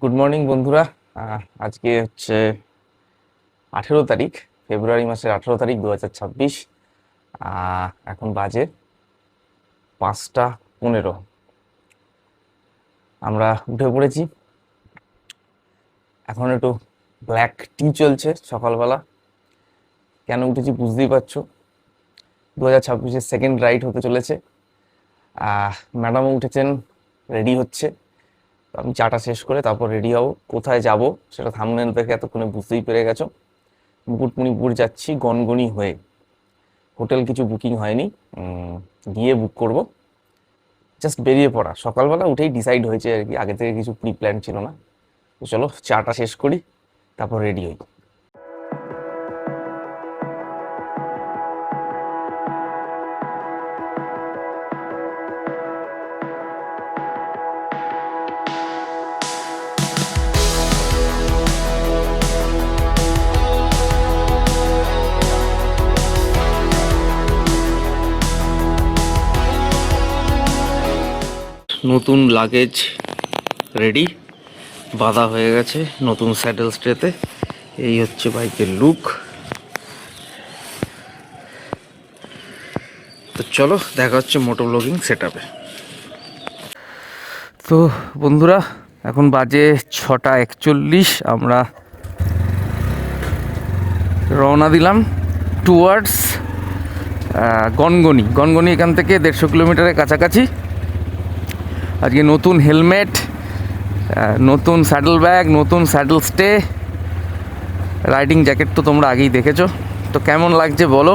Good morning বন্ধুরা। আজকে হচ্ছে 18 তারিখ, ফেব্রুয়ারি মাসের 18 তারিখ 2026। এখন বাজে 5টা 15। আমরা উঠে পড়েছি। এখন একটু ব্ল্যাক টি চলছে সকালবেলা। কেন উঠেছি বুঝতেই পারছো, 2026-এর সেকেন্ড রাইড হতে চলেছে। ম্যাডামও উঠেছেন, রেডি হচ্ছে। তো আমি চাটা শেষ করে তারপর রেডি হব। কোথায় যাব সেটা থাম্বনেল দেখে এতক্ষণে বুঝতেই পেরে গেছো। মুকুটমণিপুর যাচ্ছি গনগনি হয়ে। হোটেল কিছু বুকিং হয়নি, গিয়ে বুক করব। জাস্ট বেরিয়ে পড়া, সকালবেলা উঠেই ডিসাইড হয়েছে আর কি, আগে থেকে কিছু প্রি প্ল্যান ছিল না। তো চলো চাটা শেষ করি, তারপর রেডি হই। নতুন লাগেজ রেডি, বাঁধা হয়ে গেছে নতুন স্যাডেল স্ট্রেতে। এই হচ্ছে বাইকের লুক। তো চলো দেখা হচ্ছে মোটো ব্লগিং সেট আপে। তো বন্ধুরা, এখন বাজে 6টা 41। আমরা রওনা দিলাম টুয়ার্ডস গনগনি। গনগনি এখান থেকে 150 কিলোমিটারের কাছাকাছি। আজকে নতুন হেলমেট, নতুন স্যাডেল ব্যাগ, নতুন স্যাডেল স্টে, রাইডিং জ্যাকেট তো তোমরা আগেই দেখেছো। তো কেমন লাগছে বলো।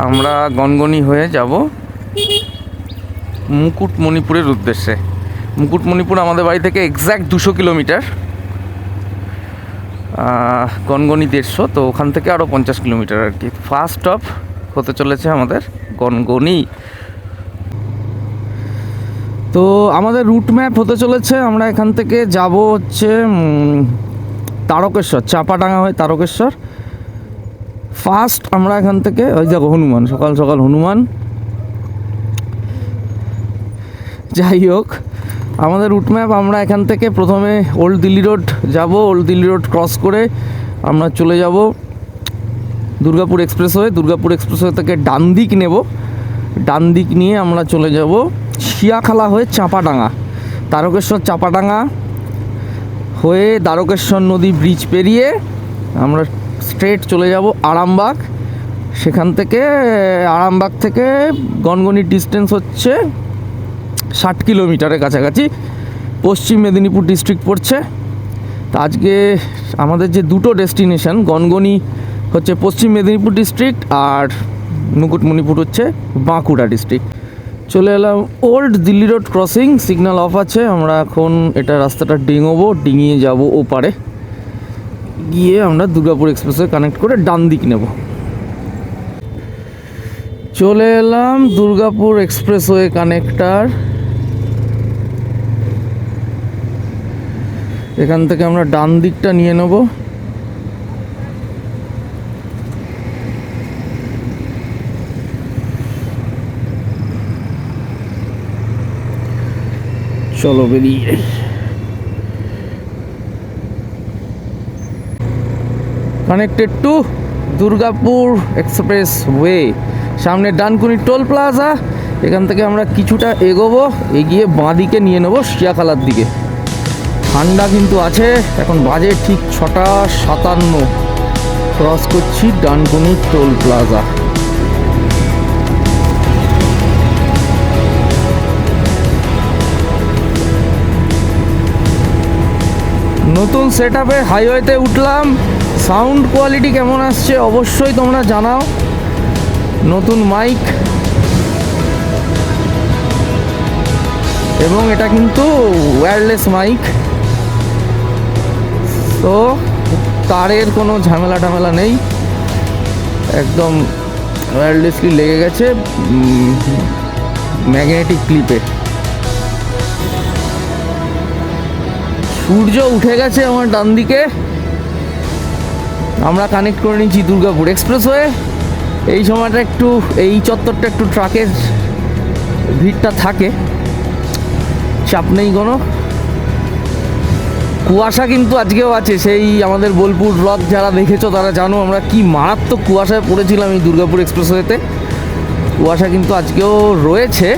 আমরা গনগনি হয়ে যাব মুকুটমণিপুরের উদ্দেশ্যে। মুকুটমণিপুর আমাদের বাড়ি থেকে এক্স্যাক্ট 200 কিলোমিটার, গনগনি 150। তো ওখান থেকে আরও 50 কিলোমিটার আর কি। ফার্স্ট স্টপ হতে চলেছে আমাদের গনগনি। তো আমাদের রুট ম্যাপ হতে চলেছে, আমরা এখান থেকে যাব হচ্ছে তারকেশ্বর, চাপাডাঙ্গা হয়ে তারকেশ্বর। ফার্স্ট আমরা এখান থেকে ওই দেখো হনুমান, সকাল সকাল হনুমান। যাই হোক, আমাদের রুট ম্যাপ, আমরা এখান থেকে প্রথমে ওল্ড দিল্লি রোড যাব। ওল্ড দিল্লি রোড ক্রস করে আমরা চলে যাব দুর্গাপুর এক্সপ্রেসওয়ে। দুর্গাপুর এক্সপ্রেসওয়ে থেকে ডান দিক নেব, ডান দিক নিয়ে আমরা চলে যাব শিয়াখালা হয়ে চাপাডাঙ্গা। তারকেশ্বর চাপাডাঙ্গা হয়ে দ্বারকেশ্বর নদী ব্রিজ পেরিয়ে আমরা স্ট্রেট চলে যাব আরামবাগ। সেখান থেকে আরামবাগ থেকে গনগনির ডিস্টেন্স হচ্ছে 60 কিলোমিটারের কাছাকাছি। পশ্চিম মেদিনীপুর ডিস্ট্রিক্ট পড়ছে। তা আজকে আমাদের যে দুটো ডেস্টিনেশন, গনগনি হচ্ছে পশ্চিম মেদিনীপুর ডিস্ট্রিক্ট আর মুকুটমণিপুর হচ্ছে বাঁকুড়া ডিস্ট্রিক্ট। চলে এলাম old Delhi road crossing, signal of আছে। আমরা এখন এটা রাস্তাটা ডিঙোবো, ডিঙিয়ে যাব ওপারে, গিয়ে আমরা দুর্গাপুর এক্সপ্রেসওয়ে কানেক্ট করে ডান দিক নেব। চলে এলাম দুর্গাপুর এক্সপ্রেসওয়ে কানেক্টার। এখান থেকে আমরা ডান দিকটা নিয়ে নেব। চলো বেরিয়ে। Connected to Durgapur express way. সামনে ডানকুনি টোল প্লাজা। এখান থেকে আমরা কিছুটা এগোবো, এগিয়ে বাঁ দিকে নিয়ে নেবো শিয়াখালার দিকে। ঠান্ডা কিন্তু আছে। এখন বাজে ঠিক 6টা 57। ক্রস করছি ডানকুনি টোল প্লাজা। নতুন সেট আপে হাইওয়েতে উঠলাম। সাউন্ড কোয়ালিটি কেমন আসছে অবশ্যই তোমরা জানাও। নতুন মাইক, এবং এটা কিন্তু ওয়্যারলেস মাইক, তো তারের কোনো ঝামেলা টামেলা নেই, একদম ওয়্যারলেসলি লেগে গেছে ম্যাগনেটিক ক্লিপে। সূর্য উঠে গেছে আমার ডান দিকে। আমরা কানেক্ট করে নিচ্ছি দুর্গাপুর এক্সপ্রেসওয়ে। এই সময়টা একটু, এই চত্বরটা একটু ট্রাকের ভিড়টা থাকে। চাপ নেই কোনো। কুয়াশা কিন্তু আজকেও আছে, সেই আমাদের বোলপুর ব্লগ যারা দেখেছো তারা জানো আমরা কি মারাত্মক কুয়াশায় পড়েছিলাম এই দুর্গাপুর এক্সপ্রেসওয়েতে। কুয়াশা কিন্তু আজকেও রয়েছে,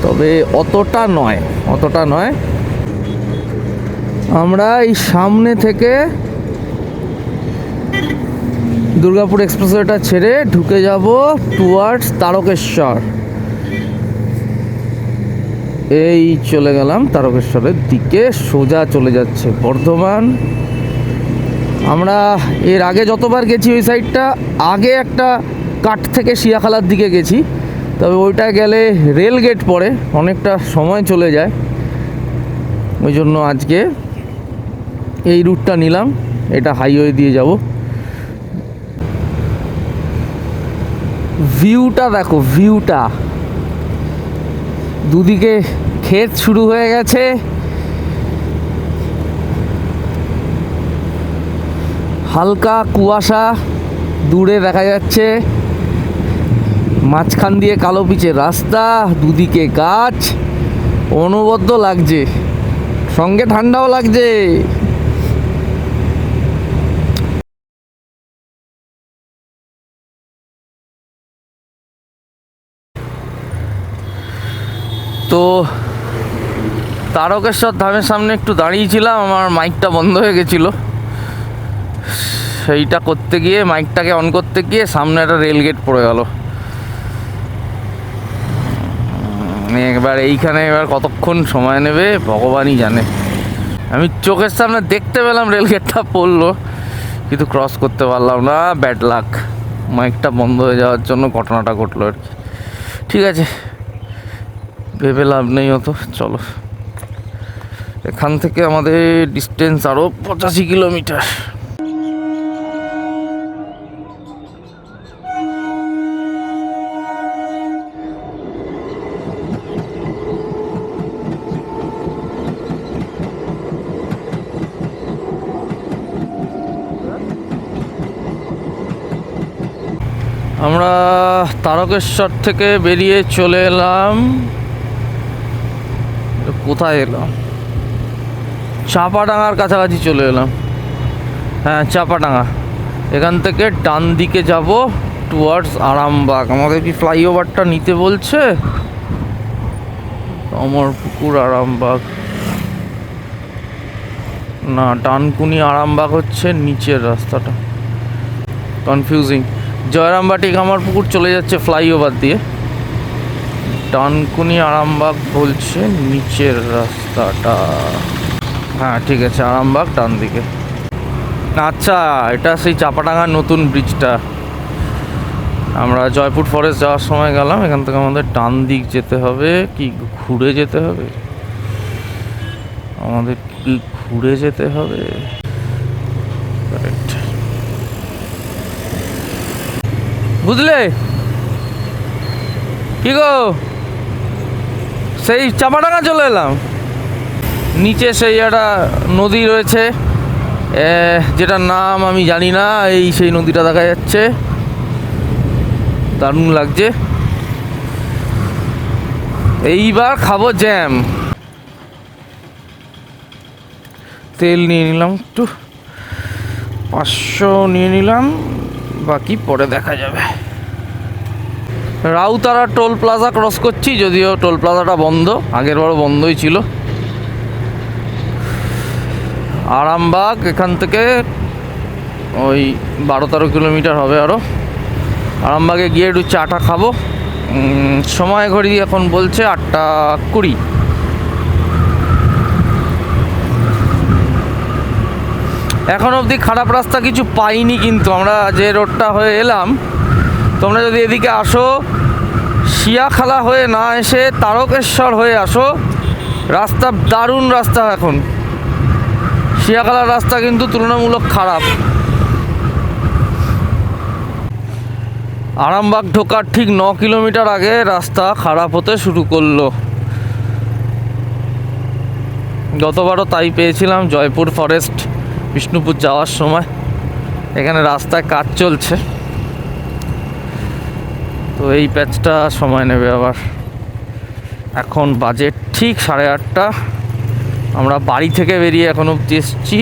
তবে অতটা নয়। আমরা এই সামনে থেকে দুর্গাপুর এক্সপ্রেসওয়েটা ছেড়ে ঢুকে যাব টুয়ার্ডস তারকেশ্বর। এই চলে গেলাম তারকেশ্বরের দিকে, সোজা চলে যাচ্ছে বর্ধমান। আমরা এর আগে যতবার গেছি ওই সাইডটা, আগে একটা কাঠ থেকে শিয়াখালার দিকে গেছি, তবে ওইটা গেলে রেল গেট পড়ে, অনেকটা সময় চলে যায়। ওই জন্য আজকে এই রুটটা নিলাম, এটা হাইওয়ে দিয়ে যাব। ভিউটা দেখো, ভিউটা দুদিকে ক্ষেত শুরু হয়ে গেছে, হালকা কুয়াশা দূরে দেখা যাচ্ছে, মাঝখান দিয়ে কালো পিচের রাস্তা, দুদিকে গাছ, অনবদ্য লাগছে, সঙ্গে ঠান্ডাও লাগছে। তো তারকেশ্বর ধামের সামনে একটু দাঁড়িয়েছিলাম, আমার মাইকটা বন্ধ হয়ে গেছিলো, সেইটা করতে গিয়ে মাইকটাকে অন করতে গিয়ে সামনে একটা রেল গেট পড়ে গেল। এবার কতক্ষণ সময় নেবে ভগবানই জানে। আমি চোখের সামনে দেখতে পেলাম রেল গেটটা পড়লো, কিন্তু ক্রস করতে পারলাম না, ব্যাড লাক। মাইকটা বন্ধ হয়ে যাওয়ার জন্য ঘটনাটা ঘটলো আর কি। ঠিক আছে, ভেবে লাভ নেই হতো। চলো, এখান থেকে আমাদের ডিস্টেন্স আরও 85 কিলোমিটার। আমরা তারকেশ্বর থেকে বেরিয়ে চলে এলাম, কোথায় এলাম, চাপাডাঙ্গার কাছাকাছি চলে এলাম। হ্যাঁ, চাপাডাঙ্গা। এখান থেকে ডান দিকে যাব টুয়ার্ডস আরামবাগ। আমাদের কি ফ্লাইওভারটা নিতে বলছে? অমরপুকুর আরামবাগ না, ডানকুনি আরামবাগ হচ্ছে নিচের রাস্তাটা, কনফিউজিং। জয়রামবাটি কামারপুকুর চলে যাচ্ছে ফ্লাইওভার দিয়ে, ডানকুনি আরামবাগ বলছে নিচের রাস্তাটা। হ্যাঁ ঠিক আছে, আরামবাগ ডান দিকে। আচ্ছা, এটা সেই চাপাডাঙ্গার নতুন ব্রিজটা। আমরা জয়পুর ফরেস্ট যাওয়ার সময় গেলাম, এখান থেকে আমাদের ডান দিক যেতে হবে কি ঘুরে যেতে হবে? আমাদের কি ঘুরে যেতে হবে? কারেক্ট, বুঝলে কি গো? সেই চাপাডাঙ্গা চলে এলাম, নিচে সেই একটা নদী রয়েছে, যেটার নাম আমি জানি না। এই সেই নদীটা দেখা যাচ্ছে, দারুণ লাগছে। এইবার খাবো জ্যাম। তেল নিয়ে নিলাম একটু, 500 নিয়ে নিলাম, বাকি পরে দেখা যাবে। রাউতারা টোল প্লাজা ক্রস করছি, যদিও টোল প্লাজাটা বন্ধ, আগের বারও বন্ধই ছিল। আরামবাগ এখান থেকে ওই 12-13 কিলোমিটার হবে আরও। আরামবাগে গিয়ে একটু চাটা খাবো। সময় ঘড়ি এখন বলছে 8:20। এখন অবধি খারাপ রাস্তা কিছু পাইনি, কিন্তু আমরা যে রোডটা হয়ে এলাম, তোমরা যদি এদিকে আসো, শিয়াখালা হয়ে না এসে তারকেশ্বর হয়ে আসো, রাস্তা দারুণ রাস্তা। এখন শিয়াখালার রাস্তা কিন্তু তুলনামূলক খারাপ। আরামবাগ ঢোকার ঠিক 9 কিলোমিটার আগে রাস্তা খারাপ হতে শুরু করলো। গতবারও তাই পেয়েছিলাম জয়পুর ফরেস্ট বিষ্ণুপুর যাওয়ার সময়। এখানে রাস্তায় কাজ চলছে, তো এই প্যাচটা সময় নেবে আবার। এখন বাজে ঠিক 8:30। আমরা বাড়ি থেকে বেরিয়ে এখন অবধি এসেছি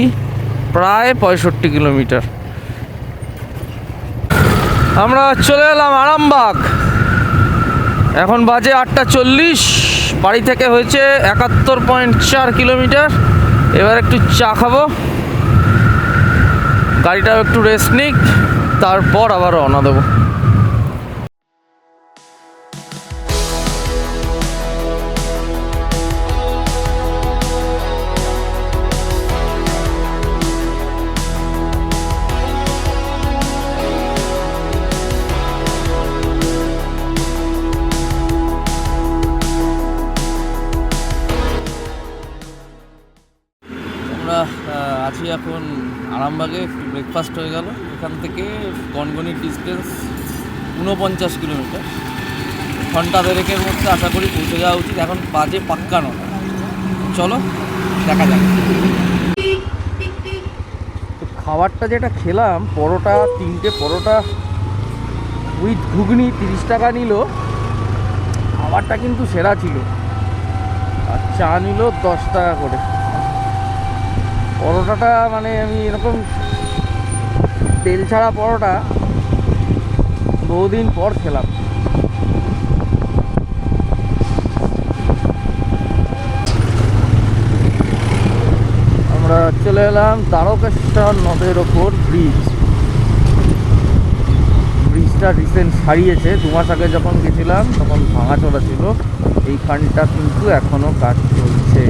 প্রায় 65 কিলোমিটার। আমরা চলে এলাম আরামবাগ। এখন বাজে 8:40। বাড়ি থেকে হয়েছে 71.4 কিলোমিটার। এবার একটু চা খাবো, গাড়িটাও একটু রেস্ট নিক, তারপর আবার রওনা দেবো। আছি এখন আরামবাগে। ব্রেকফাস্ট হয়ে গেল। এখান থেকে গনগনির ডিস্টেন্স 49 কিলোমিটার। ঘন্টা দেড়েকের মধ্যে আশা করি পৌঁছে যাওয়া উচিত। এখন বাজে পাক্কা 9টা। চলো দেখা যাক। খাবারটা যেটা খেলাম, পরোটা, 3টে পরোটা উইথ ঘুগনি 30 টাকা নিল। খাবারটা কিন্তু সেরা ছিল। আর চা নিল 10 টাকা করে। পরোটাটা মানে আমি এরকম তেল ছাড়া পরোটা বহুদিন পর খেলাম। আমরা চলে এলাম তারকেশ্বর নদের ওপর ব্রিজটা রিসেন্ট সারিয়েছে। 2 মাস আগে যখন গেছিলাম তখন ভাঙাচোরা ছিল। এইখানটা কিন্তু এখনো কাজ চলছে।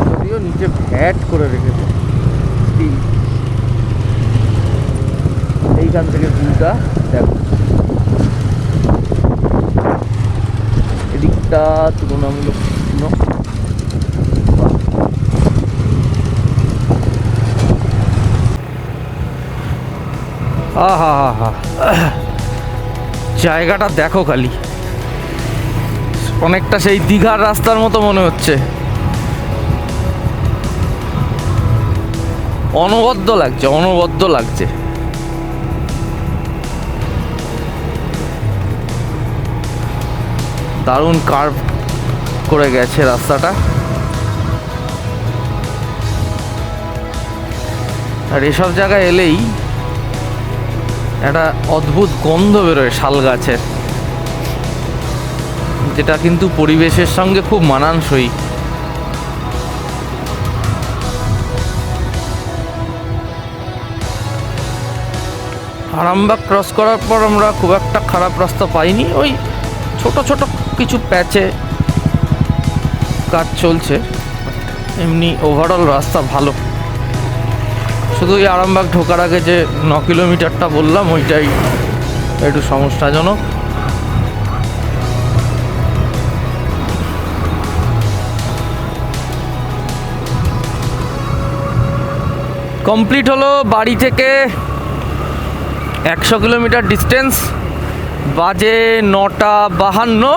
যদিও নিচে ভ্যাট করে রেখেছে। এইখান থেকে ভিউটা দেখো, এদিকটা তুলনামূলক জায়গাটা দেখো খালি, অনেকটা সেই দীঘার রাস্তার মতো মনে হচ্ছে। অনবদ্য লাগছে। দারুণ কার্ভ করে গেছে রাস্তাটা। আর এসব জায়গায় এলেই একটা অদ্ভুত গন্ধ বেরোয় শাল গাছের, যেটা কিন্তু পরিবেশের সঙ্গে খুব মানানসই। আরামবাগ ক্রস করার পর আমরা খুব একটা খারাপ রাস্তা পাইনি। ওই ছোট ছোট কিছু প্যাচে কাজ চলছে, এমনি ওভারঅল রাস্তা ভালো। শুধু এই আরামবাগ ঢোকার আগে যে 9 কিলোমিটারটা বললাম, ওইটাই একটু সমস্যাজনক। কমপ্লিট হলো বাড়ি থেকে 100 কিলোমিটার ডিস্টেন্স। বাজে 9:52।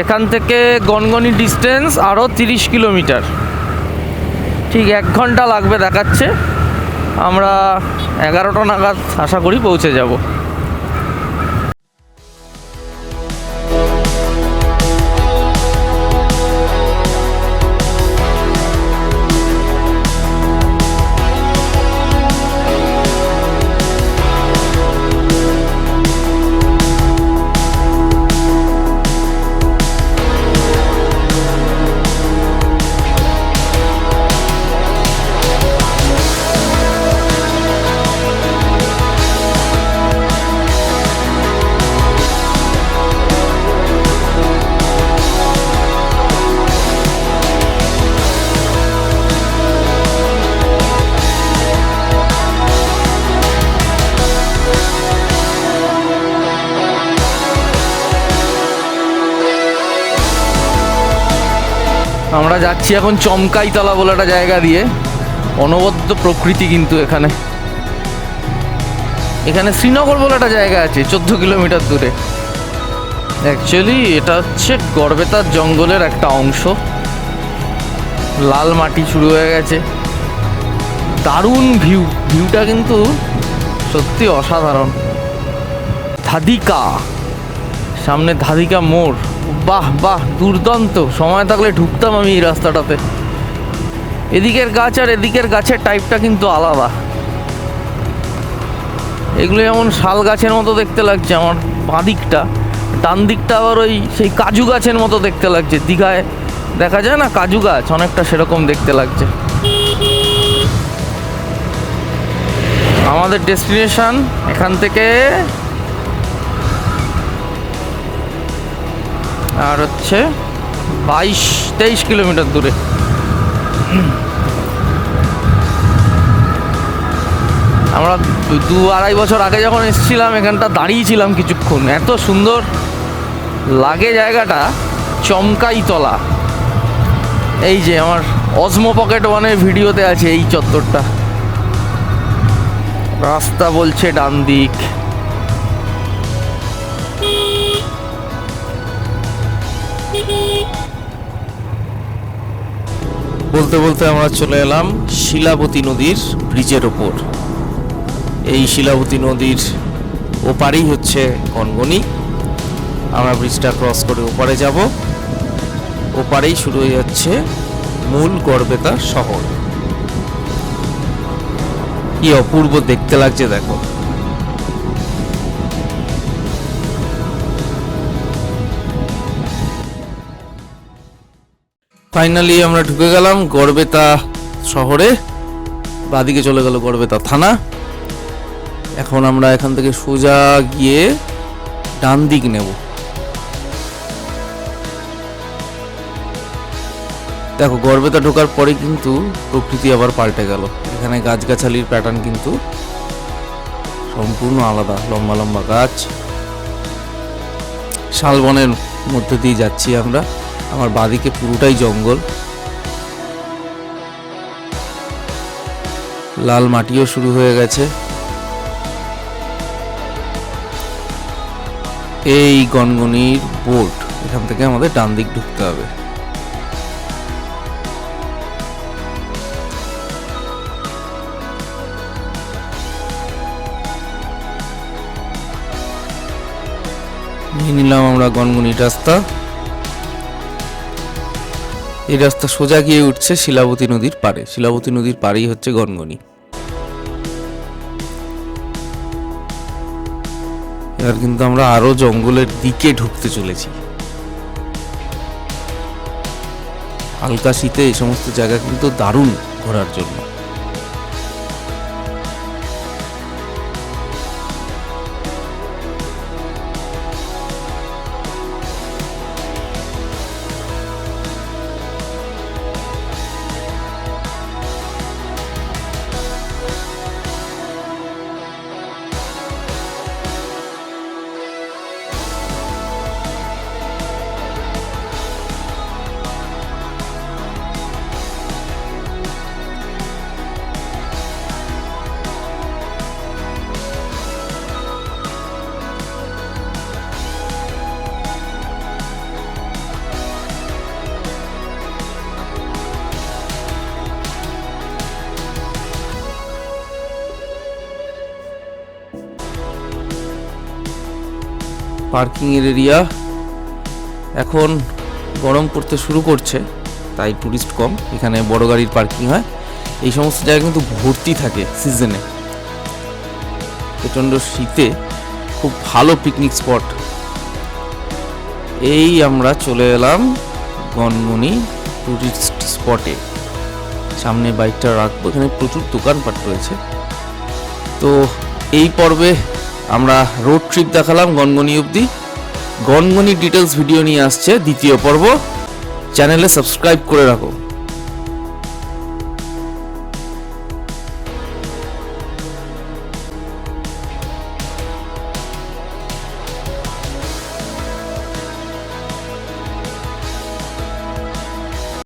এখান থেকে গনগনি ডিস্টেন্স আরও 30 কিলোমিটার। ঠিক 1 ঘন্টা লাগবে দেখাচ্ছে। আমরা 11টা নাগাদ আশা করি পৌঁছে যাব। আমরা যাচ্ছি এখন চমকাইতলা বলে একটা জায়গা দিয়ে। অনবদ্য প্রকৃতি কিন্তু এখানে শ্রীনগর বলে একটা জায়গা আছে 14 কিলোমিটার দূরে। অ্যাকচুয়ালি এটা হচ্ছে গড়বেতার জঙ্গলের একটা অংশ। লাল মাটি শুরু হয়ে গেছে, দারুণ ভিউটা কিন্তু সত্যি অসাধারণ। ধাদিকা সামনে ধাদিকা মোড়। বাহ বাহ, দুর্দান্ত! সময় থাকলে ঢুকতাম আমি এই রাস্তাটাতে। এদিকের গাছ আর এদিকের গাছের টাইপটা কিন্তু আলাদা। এগুলো যেমন শাল গাছের মতো দেখতে লাগছে আমার বাঁ দিকটা, ডান দিকটা আবার ওই সেই কাজু গাছের মতো দেখতে লাগছে। দীঘায় দেখা যায় না কাজু গাছ, অনেকটা সেরকম দেখতে লাগছে। আমাদের ডেস্টিনেশন এখান থেকে আর হচ্ছে 22-23 কিলোমিটার দূরে। আমরা 2-2.5 বছর আগে যখন এসেছিলাম এখানটা দাঁড়িয়েছিলাম কিছুক্ষণ, এত সুন্দর লাগে জায়গাটা। চমকাই তলা। এই যে আমার অজমো পকেট 1-এর ভিডিওতে আছে এই চত্বরটা। রাস্তা বলছে ডান দিক। বলতে বলতে আমরা চলে এলাম শিলাবতী নদীর ব্রিজের ওপর। এই শিলাবতী নদীর ওপারেই হচ্ছে গনগনি। আমরা ব্রিজটা ক্রস করে ওপারে যাব। ওপারেই শুরু হয়ে যাচ্ছে মূল গড়বেতা শহর। কি অপূর্ব দেখতে লাগছে দেখো। ফাইনালি আমরা ঢুকে গেলাম গড়বেতা শহরে। বাদিকে চলে গেল গড়বেতা থানা। এখন আমরা এখান থেকে সোজা গিয়ে ডান দিক নেব। দেখো গড়বেতা ঢোকার পরে কিন্তু প্রকৃতি আবার পাল্টে গেল। এখানে গাছগাছালির প্যাটার্ন কিন্তু সম্পূর্ণ আলাদা। লম্বা লম্বা গাছ, শালবনের মধ্যে দিয়ে যাচ্ছি আমরা। আমার বাদিকে পুরোটাই জঙ্গল, লাল মাটিও শুরু হয়ে গেছে। এই গনগনির বোর্ড, এখান থেকে আমাদের ডান দিক ঢুকতে হবে। নিয়ে নিলাম আমরা গনগনির রাস্তা। এই রাস্তা সোজা গিয়ে উঠছে শিলাবতী নদীর পাড়ে। শিলাবতী নদীর পাড়েই হচ্ছে গনগনি। এবার কিন্তু আমরা আরো জঙ্গলের দিকে ঢুকতে চলেছি। হালকা শীতে এই সমস্ত জায়গা কিন্তু দারুণ ঘোরার জন্য। পার্কিং এর এরিয়া। এখন গরম পড়তে শুরু করছে, তাই টুরিস্ট কম। এখানে বড় গাড়ির পার্কিং হয়। এই সমস্ত জায়গা কিন্তু ভর্তি থাকে সিজনে। প্রচণ্ড শীতে খুব ভালো পিকনিক স্পট। এই আমরা চলে এলাম গনগনি টুরিস্ট স্পটে। সামনে বাইকটা রাখবো, এখানে প্রচুর দোকানপাট রয়েছে। তো এই পর্বে আমরা রোড ট্রিপ দেখালাম গনগনি অবধি। গনগনি ডিটেলস ভিডিও নিয়ে আসছে দ্বিতীয় পর্ব। চ্যানেলে সাবস্ক্রাইব করে রাখো।